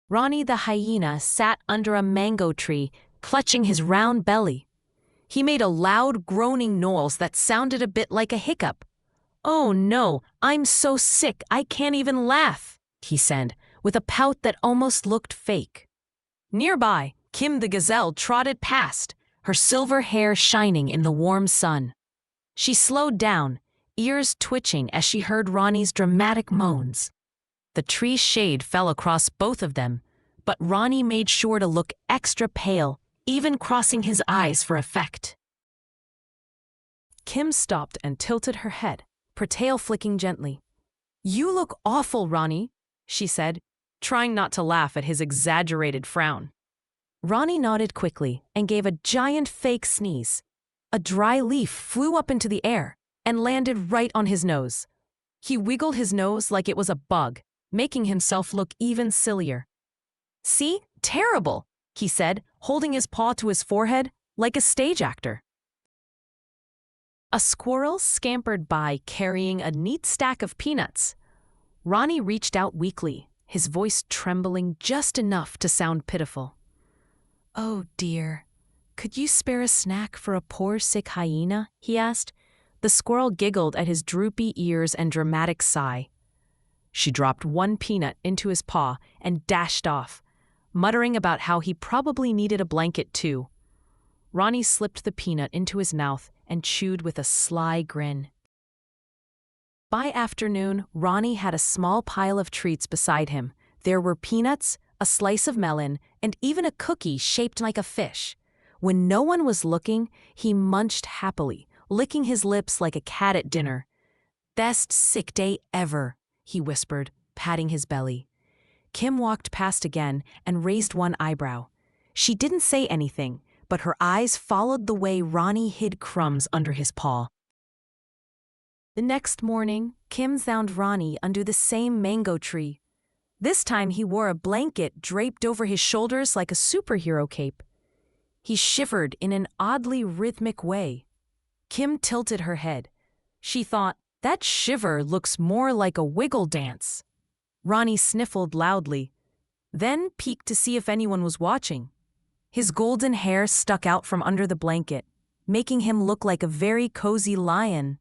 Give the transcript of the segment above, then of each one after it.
Ronny the Hyena sat under a mango tree, clutching his round belly. He made a loud groaning noise that sounded a bit like a hiccup. "Oh no, I'm so sick I can't even laugh," he said, with a pout that almost looked fake. Nearby, Kim the Gazelle trotted past, her silver hair shining in the warm sun. She slowed down, ears twitching as she heard Ronny's dramatic moans. The tree's shade fell across both of them, but Ronny made sure to look extra pale, even crossing his eyes for effect. Kim stopped and tilted her head, her tail flicking gently. "You look awful, Ronny," she said, trying not to laugh at his exaggerated frown. Ronny nodded quickly and gave a giant fake sneeze. A dry leaf flew up into the air and landed right on his nose. He wiggled his nose like it was a bug, making himself look even sillier. "See? Terrible," he said, holding his paw to his forehead like a stage actor. A squirrel scampered by carrying a neat stack of peanuts. Ronny reached out weakly, his voice trembling just enough to sound pitiful. "Oh dear, could you spare a snack for a poor sick hyena?" he asked. The squirrel giggled at his droopy ears and dramatic sigh. She dropped one peanut into his paw and dashed off, muttering about how he probably needed a blanket too. Ronny slipped the peanut into his mouth and chewed with a sly grin. By afternoon, Ronny had a small pile of treats beside him. There were peanuts, a slice of melon, and even a cookie shaped like a fish. When no one was looking, he munched happily, licking his lips like a cat at dinner. "Best sick day ever," he whispered, patting his belly. Kim walked past again and raised one eyebrow. She didn't say anything, but her eyes followed the way Ronny hid crumbs under his paw. The next morning, Kim found Ronny under the same mango tree. This time he wore a blanket draped over his shoulders like a superhero cape. He shivered in an oddly rhythmic way. Kim tilted her head. She thought, "That shiver looks more like a wiggle dance." Ronny sniffled loudly, then peeked to see if anyone was watching. His golden hair stuck out from under the blanket, making him look like a very cozy lion.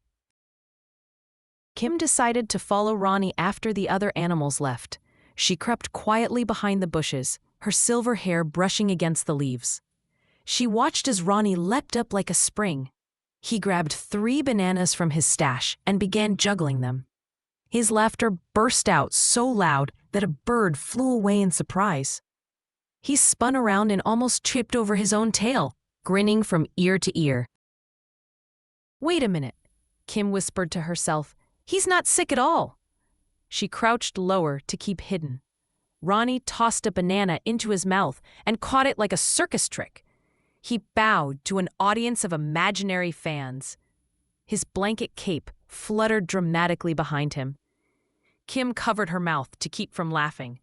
Kim decided to follow Ronny after the other animals left. She crept quietly behind the bushes, her silver hair brushing against the leaves. She watched as Ronny leapt up like a spring. He grabbed 3 bananas from his stash and began juggling them. His laughter burst out so loud that a bird flew away in surprise. He spun around and almost tripped over his own tail, grinning from ear to ear. "Wait a minute," Kim whispered to herself. "He's not sick at all." She crouched lower to keep hidden. Ronny tossed a banana into his mouth and caught it like a circus trick. He bowed to an audience of imaginary fans. His blanket cape fluttered dramatically behind him. Kim covered her mouth to keep from laughing,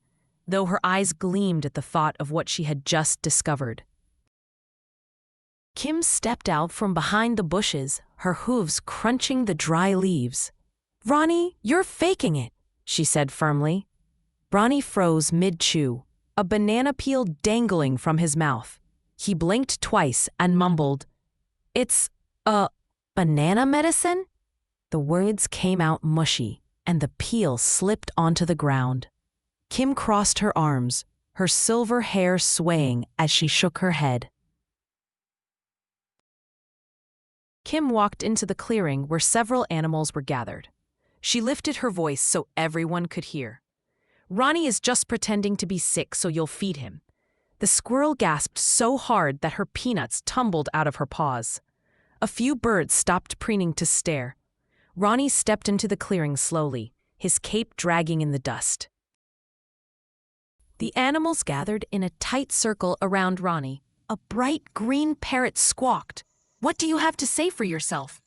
though her eyes gleamed at the thought of what she had just discovered. Kim stepped out from behind the bushes, her hooves crunching the dry leaves. "Ronny, you're faking it," she said firmly. Ronny froze mid-chew, a banana peel dangling from his mouth. He blinked twice and mumbled, "It's banana medicine?" The words came out mushy, and the peel slipped onto the ground. Kim crossed her arms, her silver hair swaying as she shook her head. Kim walked into the clearing where several animals were gathered. She lifted her voice so everyone could hear. "Ronny is just pretending to be sick so you'll feed him." The squirrel gasped so hard that her peanuts tumbled out of her paws. A few birds stopped preening to stare. Ronny stepped into the clearing slowly, his cape dragging in the dust. The animals gathered in a tight circle around Ronny. A bright green parrot squawked, "What do you have to say for yourself?"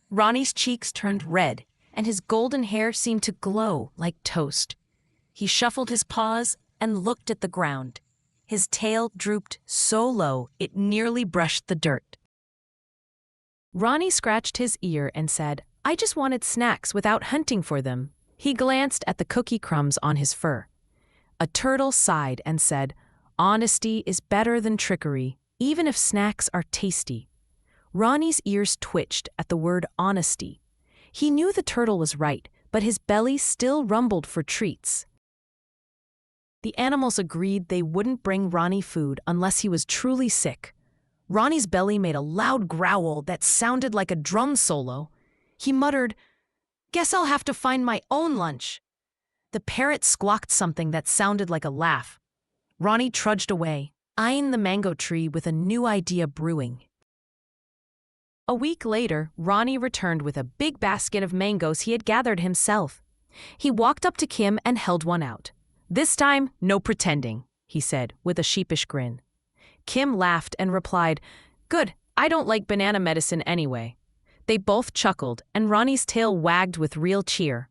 Ronny's cheeks turned red, and his golden hair seemed to glow like toast. He shuffled his paws and looked at the ground. His tail drooped so low it nearly brushed the dirt. Ronny scratched his ear and said, "I just wanted snacks without hunting for them." He glanced at the cookie crumbs on his fur. A turtle sighed and said, "Honesty is better than trickery, even if snacks are tasty." Ronnie's ears twitched at the word honesty. He knew the turtle was right, but his belly still rumbled for treats. The animals agreed they wouldn't bring Ronnie food unless he was truly sick. Ronnie's belly made a loud growl that sounded like a drum solo. He muttered, "Guess I'll have to find my own lunch." The parrot squawked something that sounded like a laugh. Ronnie trudged away, eyeing the mango tree with a new idea brewing. A week later, Ronnie returned with a big basket of mangoes he had gathered himself. He walked up to Kim and held one out. "This time, no pretending," he said, with a sheepish grin. Kim laughed and replied, "Good, I don't like banana medicine anyway." They both chuckled, and Ronnie's tail wagged with real cheer.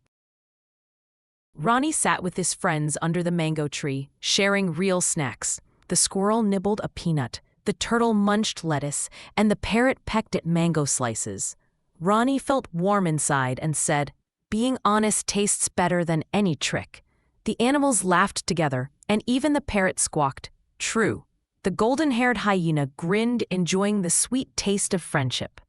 Ronnie sat with his friends under the mango tree, sharing real snacks. The squirrel nibbled a peanut, the turtle munched lettuce, and the parrot pecked at mango slices. Ronnie felt warm inside and said, "Being honest tastes better than any trick." The animals laughed together, and even the parrot squawked, "True." The golden-haired hyena grinned, enjoying the sweet taste of friendship.